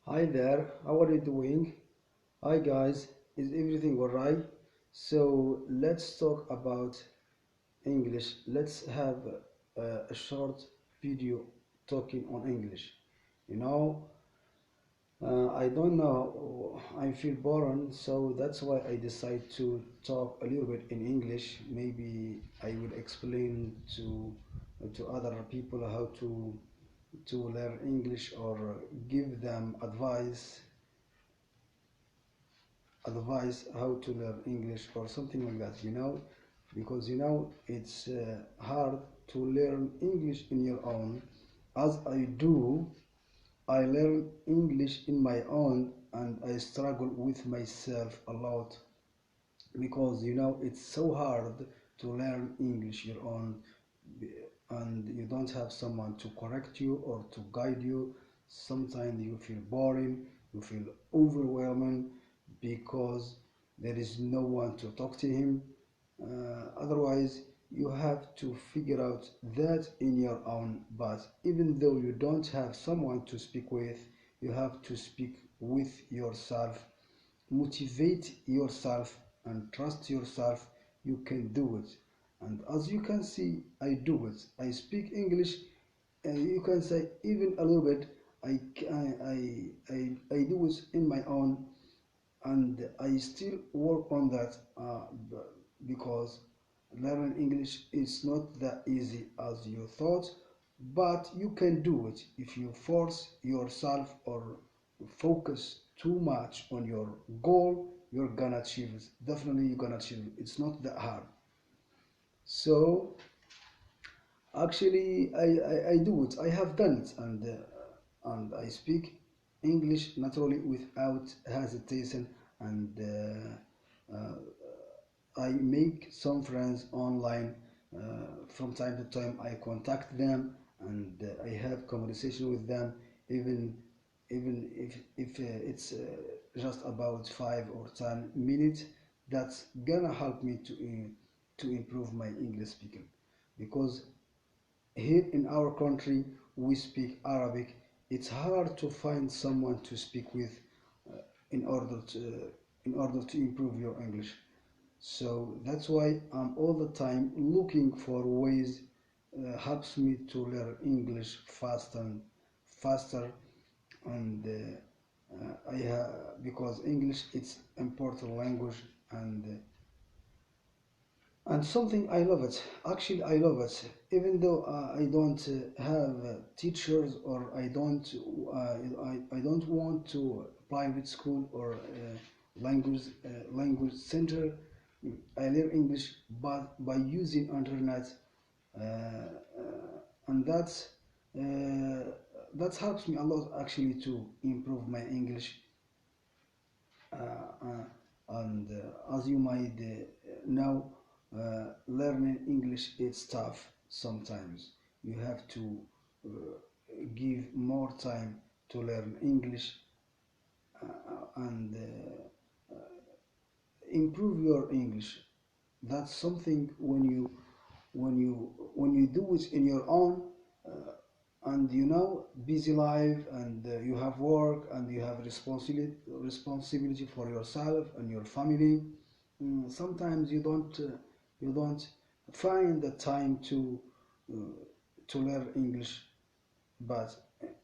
Hi there, how are you doing? Hi guys, is everything alright? So let's talk about English. Let's have a short video talking on English. You know, I don't know, I feel boring, so that's why I decide to talk a little bit in English. Maybe I will explain to other people how to learn English or give them advice how to learn English or something like that, because it's hard to learn English in your own. As I do, I learn English in my own and I struggle with myself a lot because it's so hard to learn English your own and you don't have someone to correct you or to guide you. Sometimes you feel boring, you feel overwhelming because there is no one to talk to him. Otherwise, you have to figure out that in your own. But even though you don't have someone to speak with, you have to speak with yourself, motivate yourself, and trust yourself. You can do it. And as you can see, I do it. I speak English, and you can say even a little bit. I do it in my own, and I still work on that because learning English is not that easy as you thought, but you can do it if you force yourself or focus too much on your goal. You're gonna achieve it. Definitely, you're gonna achieve it. It's not that hard. So actually, I do it. I have done it, and I speak English naturally without hesitation, and I make some friends online. From time to time, I contact them and I have conversation with them, even even if it's just about 5 or 10 minutes. That's gonna help me to improve my English speaking, because here in our country we speak Arabic. It's hard to find someone to speak with uh, in order to improve your English. So that's why I'm all the time looking for ways helps me to learn English faster, and because English it's important language, and something I love it. Actually, I love it. Even though I don't have teachers, or I don't want to private school or language center. I learn English but by using internet, and that helps me a lot actually to improve my English. And as you might know, learning English is tough sometimes. You have to give more time to learn English, and improve your English. That's something when you do it in your own, and busy life, and you have work and you have responsibility for yourself and your family. Sometimes you don't find the time to learn English. But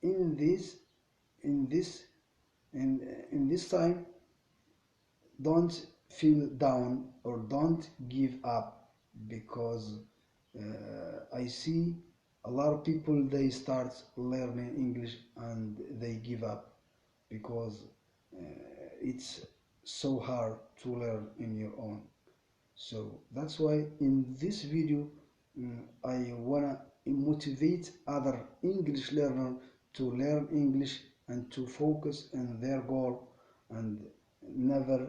in this in this in this time, don't feel down or don't give up, because I see a lot of people, they start learning English and they give up because it's so hard to learn in your own. So that's why in this video, I wanna motivate other English learner to learn English and to focus on their goal, and never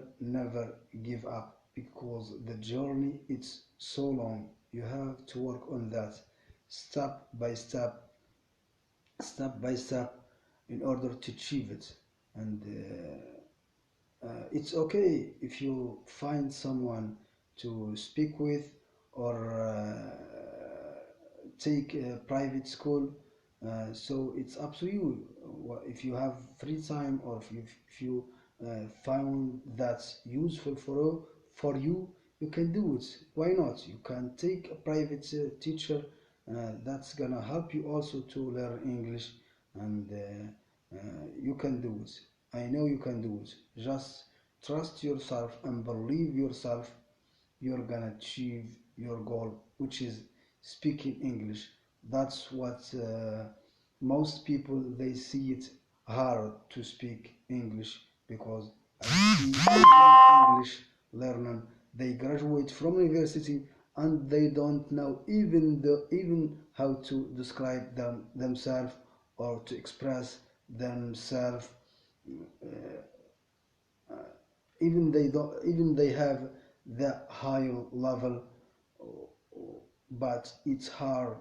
give up, because the journey it's so long. You have to work on that step by step, in order to achieve it. And it's okay if you find someone to speak with, or take a private school. So it's up to you. if you have free time, or if you found that's useful for you, you can do it. Why not? You can take a private teacher that's gonna help you also to learn English, and you can do it. I know you can do it. Just trust yourself and believe yourself. You're gonna achieve your goal, which is speaking English. That's what most people, they see it hard to speak English, because I see English learner, they graduate from university and they don't know even how to describe themselves, or to express themselves. Even they have the high level, but it's hard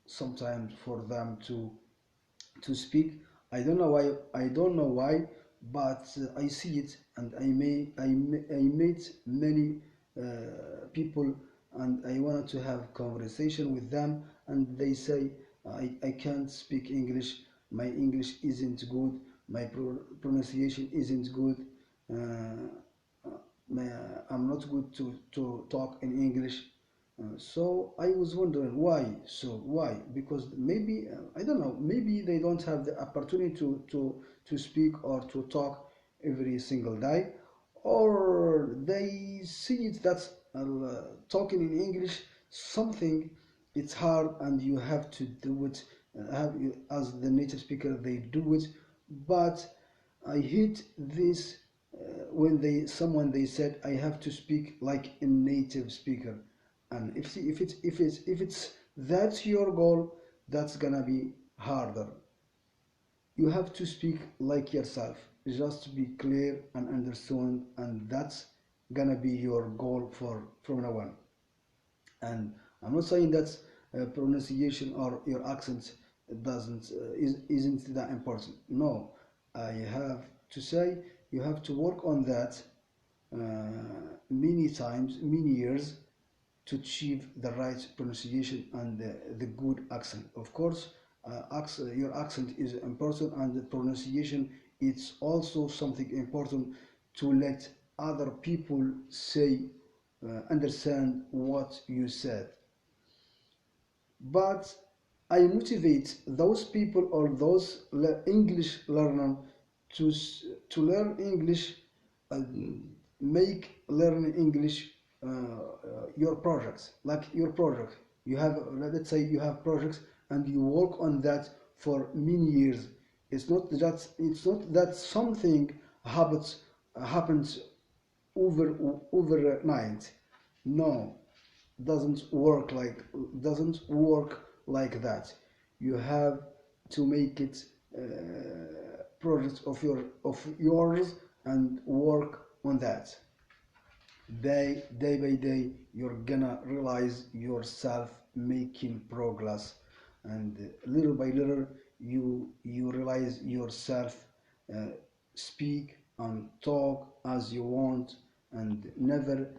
sometimes for them to speak. I don't know why, but I see it, and I meet many people, and I wanted to have conversation with them, and they say, I can't speak English, my English isn't good, my pronunciation isn't good, I'm not good to talk in English. So I was wondering why. So why? Because maybe I don't know. Maybe they don't have the opportunity to speak or to talk every single day, or they see it that talking in English something, it's hard and you have to do it. As the native speaker, they do it. But I hate this when they said I have to speak like a native speaker. And if it's that's your goal, that's gonna be harder. You have to speak like yourself, just to be clear and understand, and that's gonna be your goal for from now on. And I'm not saying that pronunciation or your accent doesn't isn't that important. No, I have to say you have to work on that many times, many years, to achieve the right pronunciation and the good accent. Of course, your accent is important, and the pronunciation, it's also something important to let other people say, understand what you said. But I motivate those people or those English learner to learn English, and make learning English your projects. Like your project, you have, let's say you have projects and you work on that for many years. It's not that something happens overnight. No, doesn't work like that. You have to make it project of yours, and work on that. Day by day, you're gonna realize yourself making progress, and little by little, you realize yourself uh, speak and talk as you want, and never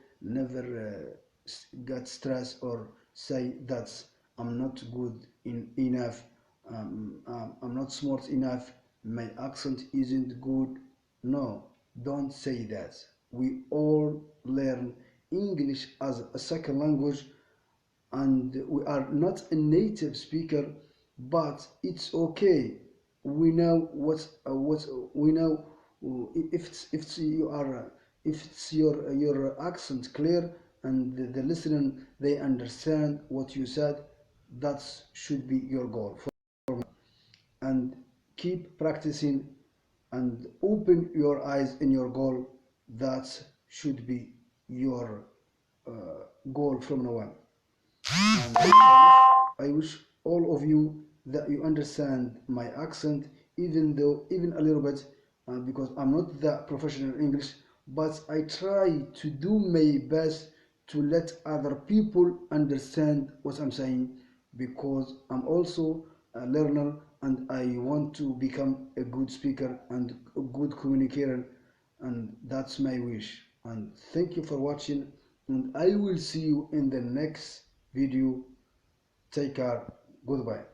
get stressed or say that I'm not good enough, I'm not smart enough, my accent isn't good. No, don't say that. We all learn English as a second language, and we are not a native speaker, but it's okay. We know what we know. If you are if it's your accent clear, and the listener, they understand what you said, that should be your goal. And keep practicing, and open your eyes in your goal. That should be your goal from now on. And I wish all of you that you understand my accent, even a little bit, because I'm not that professional in English, but I try to do my best to let other people understand what I'm saying, because I'm also a learner, and I want to become a good speaker and a good communicator, and that's my wish. And thank you for watching, and I will see you in the next video. Take care. Goodbye.